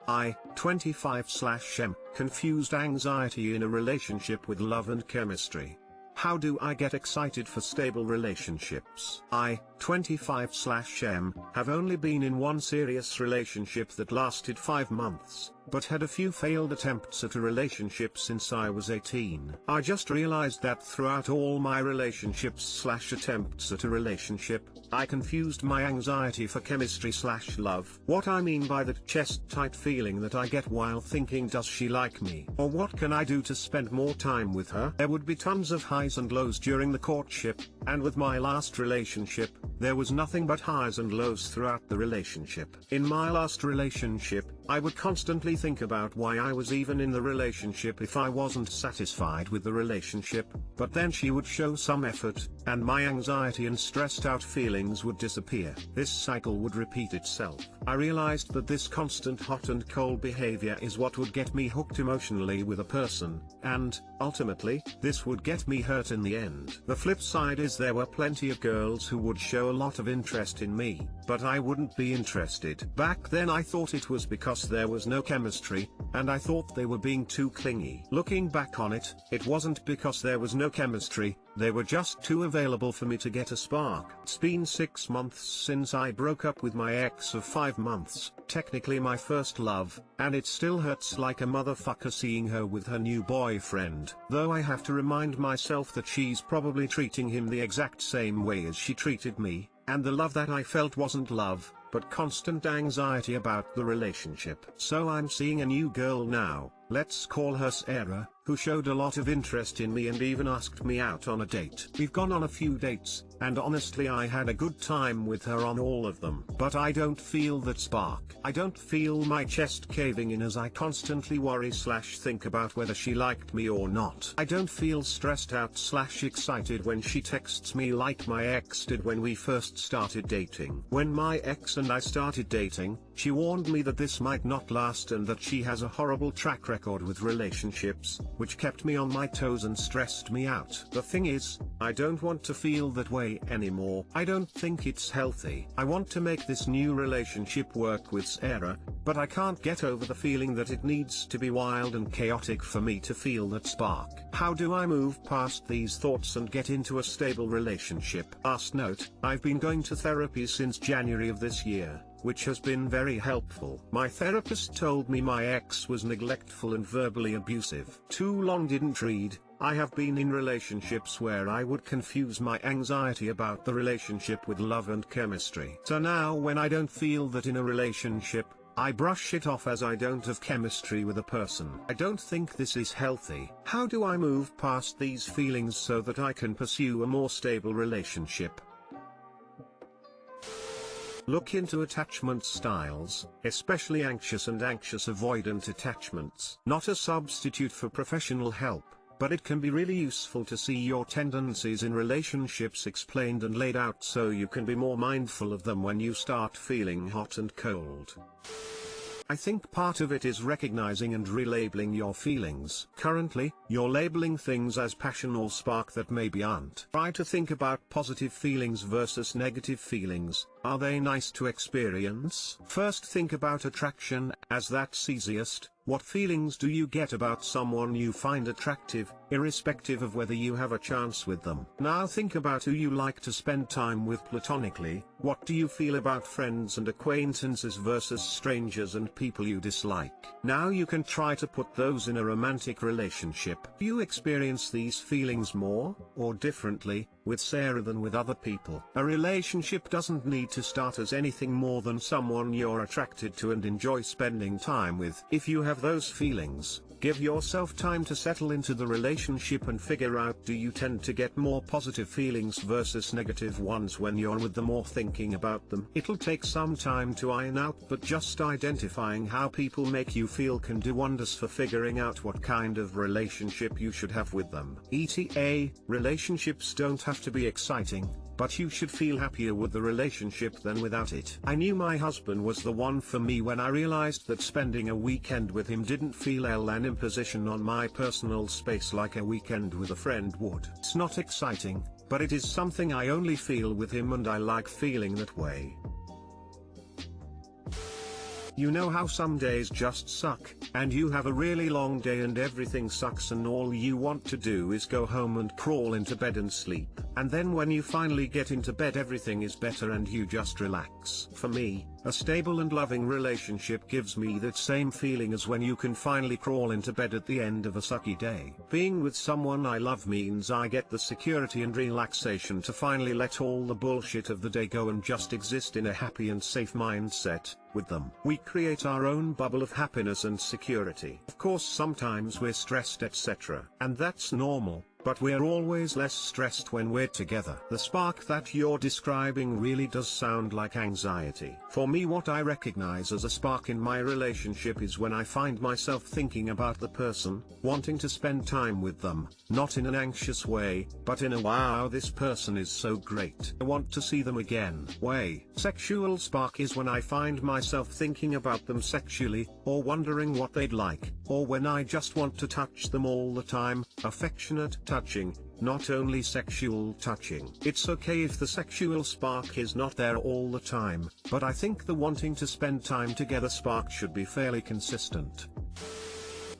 I, 25/M, confused anxiety in a relationship with love and chemistry. How do I get excited for stable relationships? I, 25/M, have only been in one serious relationship that lasted 5 months, but had a few failed attempts at a relationship since I was 18. I just realized that throughout all my relationships/attempts at a relationship, I confused my anxiety for chemistry/love. What I mean by that chest-tight feeling that I get while thinking, does she like me? Or what can I do to spend more time with her? There would be tons of highs and lows during the courtship, and with my last relationship, there was nothing but highs and lows throughout the relationship. In my last relationship, I would constantly think about why I was even in the relationship if I wasn't satisfied with the relationship, but then she would show some effort, and my anxiety and stressed out feelings would disappear. This cycle would repeat itself. I realized that this constant hot and cold behavior is what would get me hooked emotionally with a person, and, ultimately, this would get me hurt in the end. The flip side is there were plenty of girls who would show a lot of interest in me, but I wouldn't be interested. Back then I thought it was because there was no chemistry, and I thought they were being too clingy. Looking back on it, it wasn't because there was no chemistry, they were just too available for me to get a spark. It's been 6 months since I broke up with my ex of 5 months, technically my first love, and it still hurts like a motherfucker seeing her with her new boyfriend. Though I have to remind myself that she's probably treating him the exact same way as she treated me, and the love that I felt wasn't love, but constant anxiety about the relationship. So I'm seeing a new girl now, let's call her Sarah, who showed a lot of interest in me and even asked me out on a date. We've gone on a few dates, and honestly I had a good time with her on all of them. But I don't feel that spark. I don't feel my chest caving in as I constantly worry/think about whether she liked me or not. I don't feel stressed out/excited when she texts me like my ex did when we first started dating. When my ex and I started dating, she warned me that this might not last and that she has a horrible track record with relationships, which kept me on my toes and stressed me out. The thing is, I don't want to feel that way anymore. I don't think it's healthy. I want to make this new relationship work with Sarah, but I can't get over the feeling that it needs to be wild and chaotic for me to feel that spark. How do I move past these thoughts and get into a stable relationship? Last note, I've been going to therapy since January of this year, which has been very helpful. My therapist told me my ex was neglectful and verbally abusive. Too long didn't read. I have been in relationships where I would confuse my anxiety about the relationship with love and chemistry. So now when I don't feel that in a relationship, I brush it off as I don't have chemistry with a person. I don't think this is healthy. How do I move past these feelings so that I can pursue a more stable relationship? Look into attachment styles, especially anxious and anxious avoidant attachments. Not a substitute for professional help, but it can be really useful to see your tendencies in relationships explained and laid out so you can be more mindful of them when you start feeling hot and cold. I think part of it is recognizing and relabeling your feelings. Currently, you're labeling things as passion or spark that maybe aren't. Try to think about positive feelings versus negative feelings. Are they nice to experience? First think about attraction, as that's easiest. What feelings do you get about someone you find attractive, irrespective of whether you have a chance with them? Now think about who you like to spend time with platonically. What do you feel about friends and acquaintances versus strangers and people you dislike? Now you can try to put those in a romantic relationship. Do you experience these feelings more, or differently, with Sarah than with other people? A relationship doesn't need to start as anything more than someone you're attracted to and enjoy spending time with. If you have those feelings, give yourself time to settle into the relationship and figure out, do you tend to get more positive feelings versus negative ones when you're with them or thinking about them? It'll take some time to iron out, but just identifying how people make you feel can do wonders for figuring out what kind of relationship you should have with them. ETA, relationships don't have to be exciting, but you should feel happier with the relationship than without it. I knew my husband was the one for me when I realized that spending a weekend with him didn't feel an imposition on my personal space like a weekend with a friend would. It's not exciting, but it is something I only feel with him and I like feeling that way. You know how some days just suck, and you have a really long day and everything sucks and all you want to do is go home and crawl into bed and sleep. And then when you finally get into bed everything is better and you just relax. For me, a stable and loving relationship gives me that same feeling as when you can finally crawl into bed at the end of a sucky day. Being with someone I love means I get the security and relaxation to finally let all the bullshit of the day go and just exist in a happy and safe mindset with them. We create our own bubble of happiness and security. Of course sometimes we're stressed etc. And that's normal, but we're always less stressed when we're together. The spark that you're describing really does sound like anxiety. For me, what I recognize as a spark in my relationship is when I find myself thinking about the person, wanting to spend time with them, not in an anxious way, but in a wow this person is so great, I want to see them again way. Sexual spark is when I find myself thinking about them sexually, or wondering what they'd like, or when I just want to touch them all the time, affectionate touching, not only sexual touching. It's okay if the sexual spark is not there all the time, but I think the wanting to spend time together spark should be fairly consistent.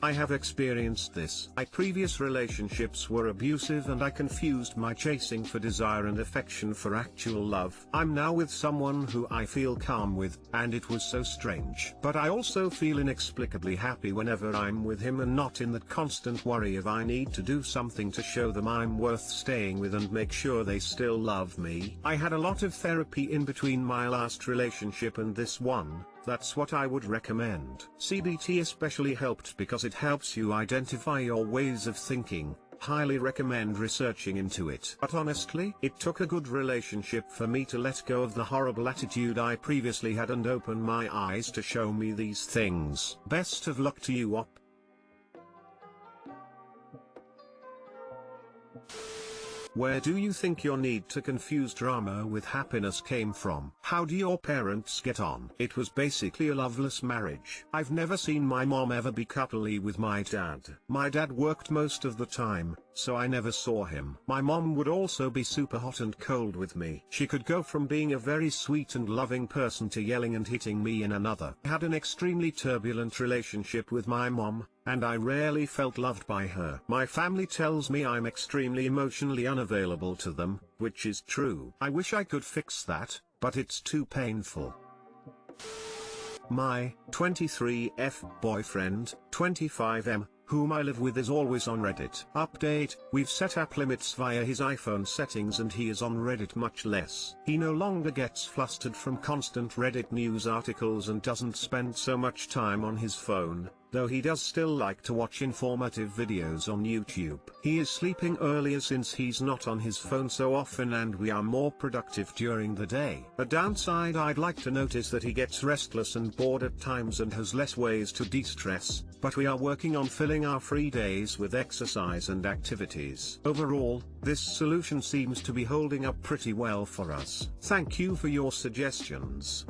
I have experienced this. My previous relationships were abusive and I confused my chasing for desire and affection for actual love. I'm now with someone who I feel calm with, and it was so strange. But I also feel inexplicably happy whenever I'm with him and not in that constant worry of I need to do something to show them I'm worth staying with and make sure they still love me. I had a lot of therapy in between my last relationship and this one. That's what I would recommend. CBT especially helped because it helps you identify your ways of thinking. Highly recommend researching into it. But honestly, it took a good relationship for me to let go of the horrible attitude I previously had and open my eyes to show me these things. Best of luck to you, op. Where do you think your need to confuse drama with happiness came from? How do your parents get on? It was basically a loveless marriage. I've never seen my mom ever be coupley with my dad. My dad worked most of the time, so I never saw him. My mom would also be super hot and cold with me. She could go from being a very sweet and loving person to yelling and hitting me in another. I had an extremely turbulent relationship with my mom, and I rarely felt loved by her. My family tells me I'm extremely emotionally unavailable to them, which is true. I wish I could fix that, but it's too painful. My 23F boyfriend, 25M, whom I live with, is always on Reddit. Update: we've set app limits via his iPhone settings and he is on Reddit much less. He no longer gets flustered from constant Reddit news articles and doesn't spend so much time on his phone, though he does still like to watch informative videos on YouTube. He is sleeping earlier since he's not on his phone so often and we are more productive during the day. A downside I'd like to notice that he gets restless and bored at times and has less ways to de-stress, but we are working on filling our free days with exercise and activities. Overall, this solution seems to be holding up pretty well for us. Thank you for your suggestions.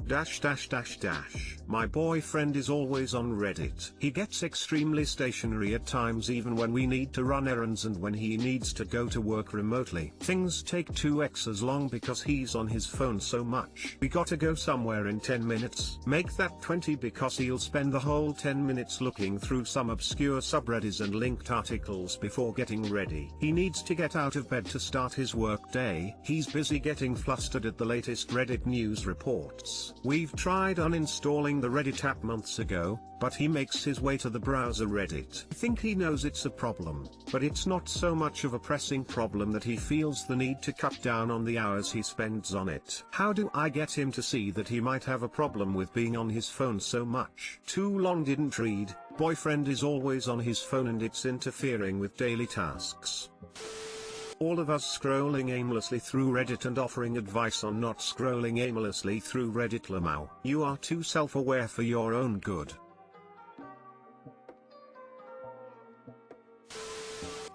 My boyfriend is always on Reddit. He gets extremely stationary at times even when we need to run errands and when he needs to go to work remotely. Things take 2x as long because he's on his phone so much. We gotta go somewhere in 10 minutes. Make that 20 because he'll spend the whole 10 minutes looking through some obscure subreddits and linked articles before getting ready. He needs to get out of bed to start his work day. He's busy getting flustered at the latest Reddit news reports. We've tried uninstalling the Reddit app months ago, but he makes his way to the browser Reddit. I think he knows it's a problem, but it's not so much of a pressing problem that he feels the need to cut down on the hours he spends on it. How do I get him to see that he might have a problem with being on his phone so much? Too long didn't read. Boyfriend is always on his phone and it's interfering with daily tasks. All of us scrolling aimlessly through Reddit and offering advice on not scrolling aimlessly through Reddit. Lamau, you are too self-aware for your own good.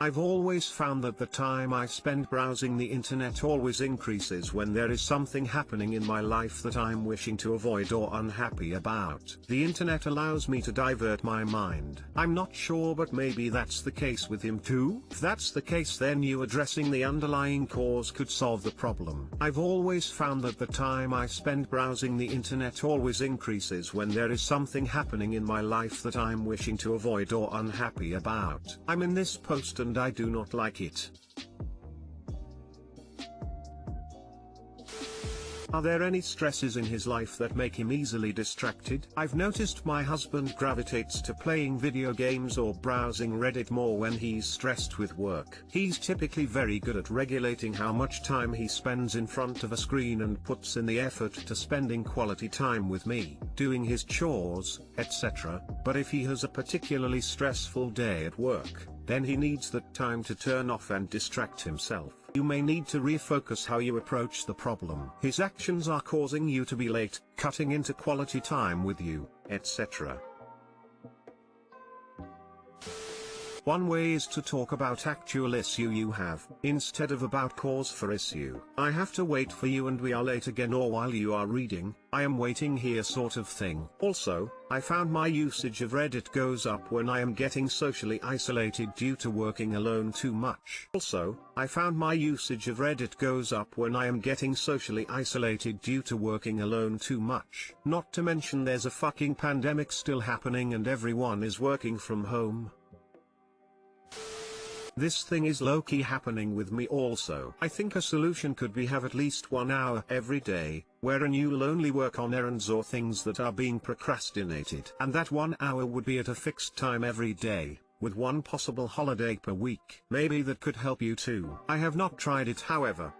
I've always found that the time I spend browsing the internet always increases when there is something happening in my life that I'm wishing to avoid or unhappy about. The internet allows me to divert my mind. I'm not sure, but maybe that's the case with him too? If that's the case, then you addressing the underlying cause could solve the problem. I've always found that the time I spend browsing the internet always increases when there is something happening in my life that I'm wishing to avoid or unhappy about. I'm in this post and I do not like it. Are there any stresses in his life that make him easily distracted? I've noticed my husband gravitates to playing video games or browsing Reddit more when he's stressed with work. He's typically very good at regulating how much time he spends in front of a screen and puts in the effort to spending quality time with me, doing his chores, etc. But if he has a particularly stressful day at work, then he needs that time to turn off and distract himself. You may need to refocus how you approach the problem. His actions are causing you to be late, cutting into quality time with you, etc. One way is to talk about actual issue you have, instead of about cause for issue. I have to wait for you and we are late again, or while you are reading, I am waiting here sort of thing. Also, I found my usage of Reddit goes up when I am getting socially isolated due to working alone too much. Not to mention there's a fucking pandemic still happening and everyone is working from home. This thing is low-key happening with me also. I think a solution could be have at least 1 hour every day, wherein you'll only work on errands or things that are being procrastinated. And that 1 hour would be at a fixed time every day, with one possible holiday per week. Maybe that could help you too. I have not tried it, however.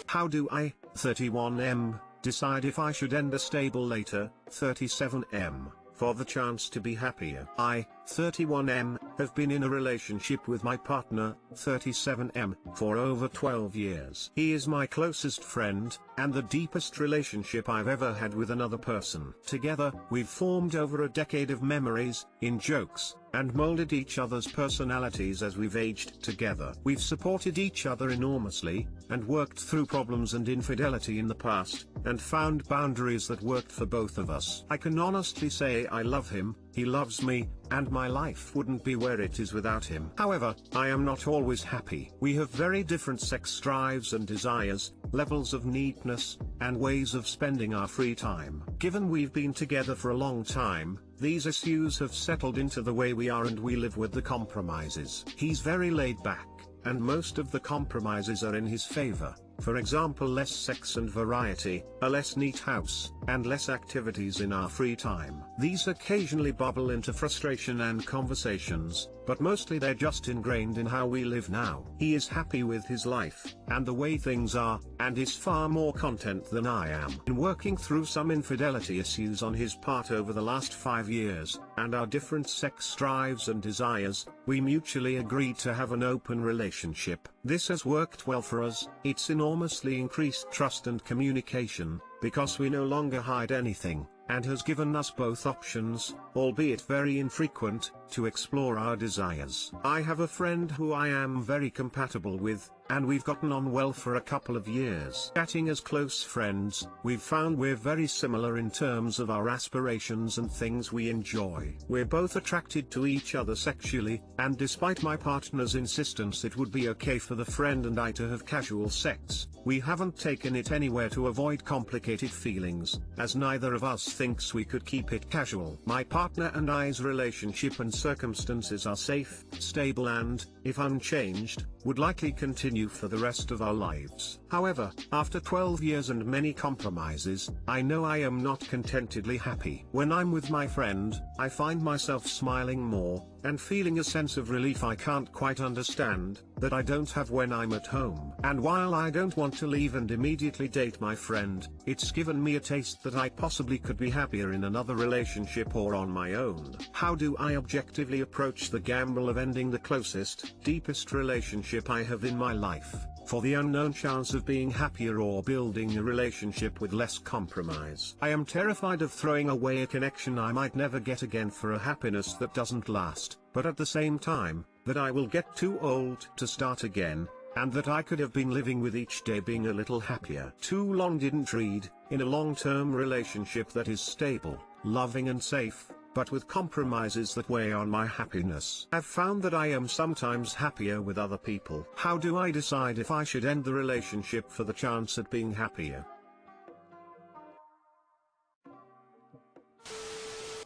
How do I, 31M, decide if I should end a stable later, 37M? For the chance to be happier. I, 31M, have been in a relationship with my partner, 37M, for over 12 years. He is my closest friend, and the deepest relationship I've ever had with another person. Together, we've formed over a decade of memories, in jokes, and molded each other's personalities as we've aged together. We've supported each other enormously, and worked through problems and infidelity in the past, and found boundaries that worked for both of us. I can honestly say I love him, he loves me, and my life wouldn't be where it is without him. However, I am not always happy. We have very different sex drives and desires, levels of needness, and ways of spending our free time. Given we've been together for a long time, these issues have settled into the way we are and we live with the compromises. He's very laid back, and most of the compromises are in his favor. For example, less sex and variety, a less neat house, and less activities in our free time. These occasionally bubble into frustration and conversations, but mostly they're just ingrained in how we live now. He is happy with his life, and the way things are, and is far more content than I am. In working through some infidelity issues on his part over the last 5 years, and our different sex drives and desires, we mutually agreed to have an open relationship. This has worked well for us. It's enormously increased trust and communication, because we no longer hide anything, and has given us both options, albeit very infrequent, to explore our desires. I have a friend who I am very compatible with, and we've gotten on well for a couple of years. Chatting as close friends, we've found we're very similar in terms of our aspirations and things we enjoy. We're both attracted to each other sexually, and despite my partner's insistence it would be okay for the friend and I to have casual sex, we haven't taken it anywhere to avoid complicated feelings, as neither of us thinks we could keep it casual. My partner and I's relationship and circumstances are safe, stable and, if unchanged, would likely continue for the rest of our lives. However, after 12 years and many compromises, I know I am not contentedly happy. When I'm with my friend, I find myself smiling more, and feeling a sense of relief I can't quite understand, that I don't have when I'm at home. And while I don't want to leave and immediately date my friend, it's given me a taste that I possibly could be happier in another relationship or on my own. How do I objectively approach the gamble of ending the closest, deepest relationship I have in my life, for the unknown chance of being happier or building a relationship with less compromise? I am terrified of throwing away a connection I might never get again for a happiness that doesn't last, but at the same time, that I will get too old to start again, and that I could have been living with each day being a little happier. Too long didn't read, in a long-term relationship that is stable, loving and safe, but with compromises that weigh on my happiness. I've found that I am sometimes happier with other people. How do I decide if I should end the relationship for the chance at being happier?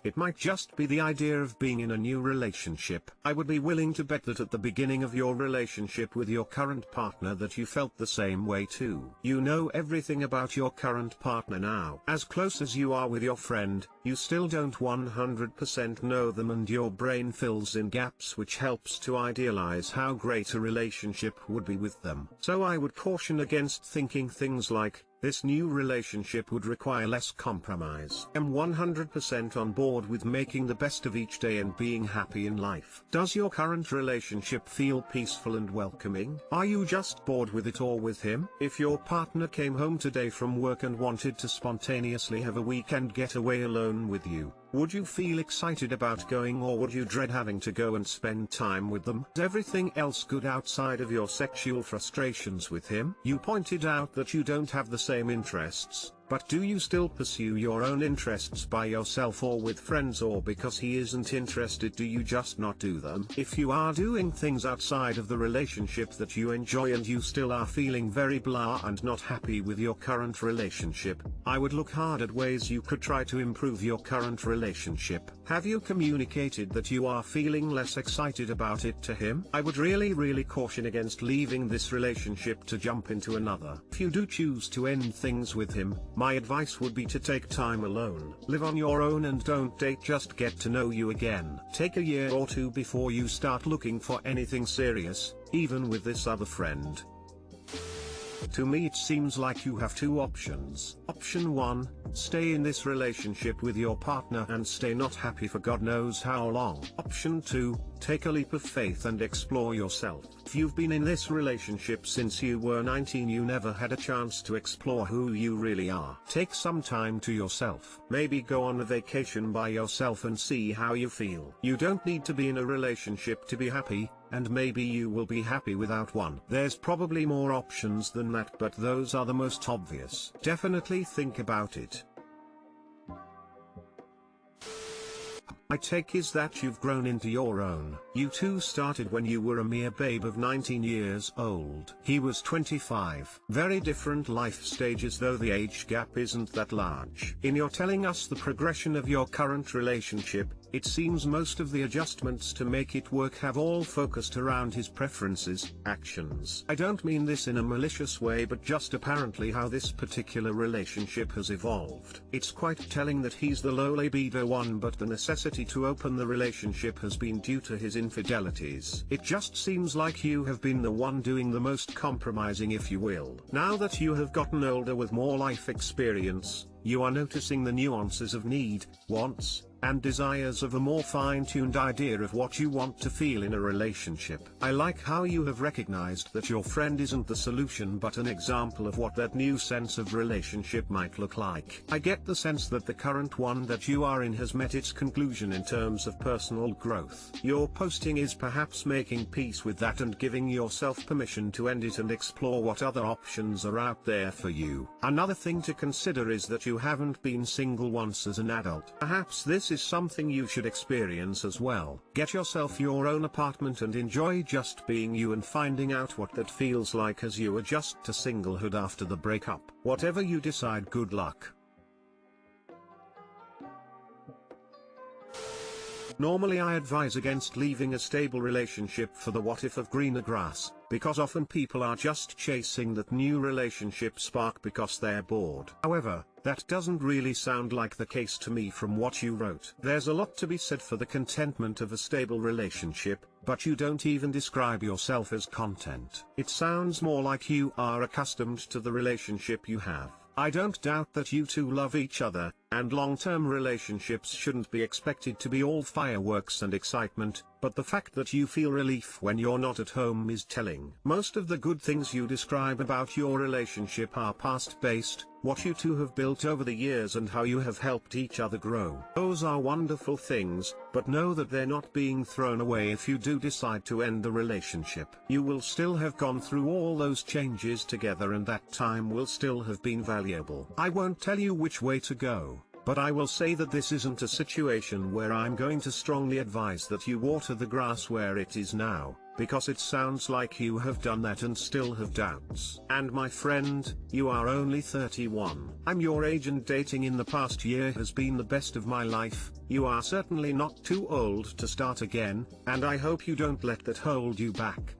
It might just be the idea of being in a new relationship. I would be willing to bet that at the beginning of your relationship with your current partner that you felt the same way too. You know everything about your current partner now. As close as you are with your friend, you still don't 100% know them, and your brain fills in gaps, which helps to idealize how great a relationship would be with them. So I would caution against thinking things like, this new relationship would require less compromise. I'm 100% on board with making the best of each day and being happy in life. Does your current relationship feel peaceful and welcoming? Are you just bored with it or with him? If your partner came home today from work and wanted to spontaneously have a weekend getaway alone with you, would you feel excited about going, or would you dread having to go and spend time with them? Is everything else good outside of your sexual frustrations with him? You pointed out that you don't have the same interests, but do you still pursue your own interests by yourself or with friends, or because he isn't interested do you just not do them? If you are doing things outside of the relationship that you enjoy and you still are feeling very blah and not happy with your current relationship, I would look hard at ways you could try to improve your current relationship. Have you communicated that you are feeling less excited about it to him? I would really caution against leaving this relationship to jump into another. If you do choose to end things with him, my advice would be to take time alone. Live on your own and don't date, just get to know you again. Take a year or two before you start looking for anything serious, even with this other friend. To me it seems like you have two options. Option 1, stay in this relationship with your partner and stay not happy for God knows how long. Option 2, take a leap of faith and explore yourself. If you've been in this relationship since you were 19, you never had a chance to explore who you really are. Take some time to yourself. Maybe go on a vacation by yourself and see how you feel. You don't need to be in a relationship to be happy, and maybe you will be happy without one. There's probably more options than that, but those are the most obvious. Definitely think about it. My take is that you've grown into your own. You two started when you were a mere babe of 19 years old. He was 25. Very different life stages, though the age gap isn't that large. In your telling us the progression of your current relationship, it seems most of the adjustments to make it work have all focused around his preferences, actions. I don't mean this in a malicious way, but just apparently how this particular relationship has evolved. It's quite telling that he's the low libido one, but the necessity to open the relationship has been due to his infidelities. It just seems like you have been the one doing the most compromising, if you will. Now that you have gotten older with more life experience, you are noticing the nuances of need, wants, and desires of a more fine-tuned idea of what you want to feel in a relationship. I like how you have recognized that your friend isn't the solution but an example of what that new sense of relationship might look like. I get the sense that the current one that you are in has met its conclusion in terms of personal growth. Your posting is perhaps making peace with that and giving yourself permission to end it and explore what other options are out there for you. Another thing to consider is that you haven't been single once as an adult. Perhaps this is something you should experience as well. Get yourself your own apartment and enjoy just being you and finding out what that feels like as you adjust to singlehood after the breakup. Whatever you decide, good luck. Normally I advise against leaving a stable relationship for the what if of greener grass, because often people are just chasing that new relationship spark because they're bored. However, that doesn't really sound like the case to me from what you wrote. There's a lot to be said for the contentment of a stable relationship, but you don't even describe yourself as content. It sounds more like you are accustomed to the relationship you have. I don't doubt that you two love each other, and long-term relationships shouldn't be expected to be all fireworks and excitement, but the fact that you feel relief when you're not at home is telling. Most of the good things you describe about your relationship are past-based, what you two have built over the years and how you have helped each other grow. Those are wonderful things, but know that they're not being thrown away if you do decide to end the relationship. You will still have gone through all those changes together, and that time will still have been valuable. I won't tell you which way to go, but I will say that this isn't a situation where I'm going to strongly advise that you water the grass where it is now, because it sounds like you have done that and still have doubts. And my friend, you are only 31. I'm your age and dating in the past year has been the best of my life. You are certainly not too old to start again, and I hope you don't let that hold you back.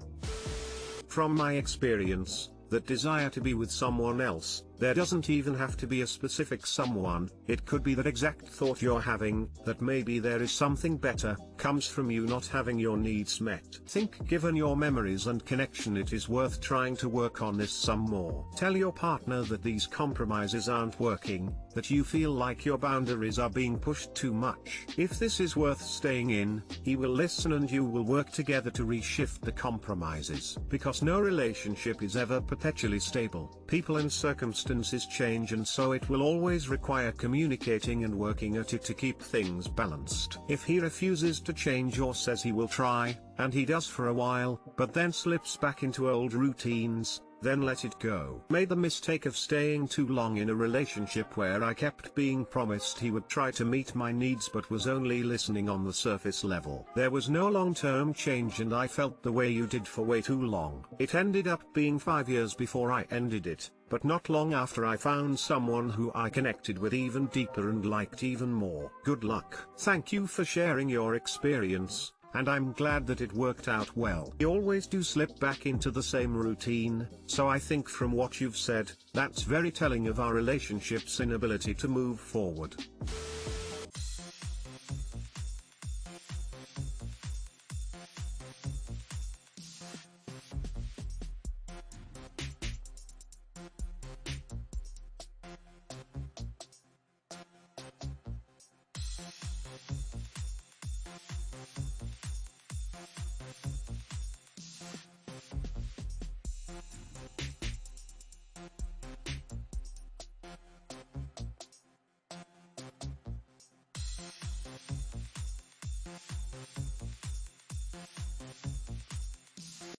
From my experience, that desire to be with someone else, there doesn't even have to be a specific someone, it could be that exact thought you're having, that maybe there is something better, comes from you not having your needs met. Think given your memories and connection it is worth trying to work on this some more. Tell your partner that these compromises aren't working, that you feel like your boundaries are being pushed too much. If this is worth staying in, he will listen and you will work together to reshift the compromises. Because no relationship is ever perpetually stable. People and circumstances change, and so it will always require communicating and working at it to keep things balanced. If he refuses to change or says he will try, and he does for a while, but then slips back into old routines, then let it go. Made the mistake of staying too long in a relationship where I kept being promised he would try to meet my needs but was only listening on the surface level. There was no long-term change and I felt the way you did for way too long. It ended up being 5 years before I ended it, but not long after I found someone who I connected with even deeper and liked even more. Good luck. Thank you for sharing your experience, and I'm glad that it worked out well. You always do slip back into the same routine, so I think from what you've said, that's very telling of our relationship's inability to move forward.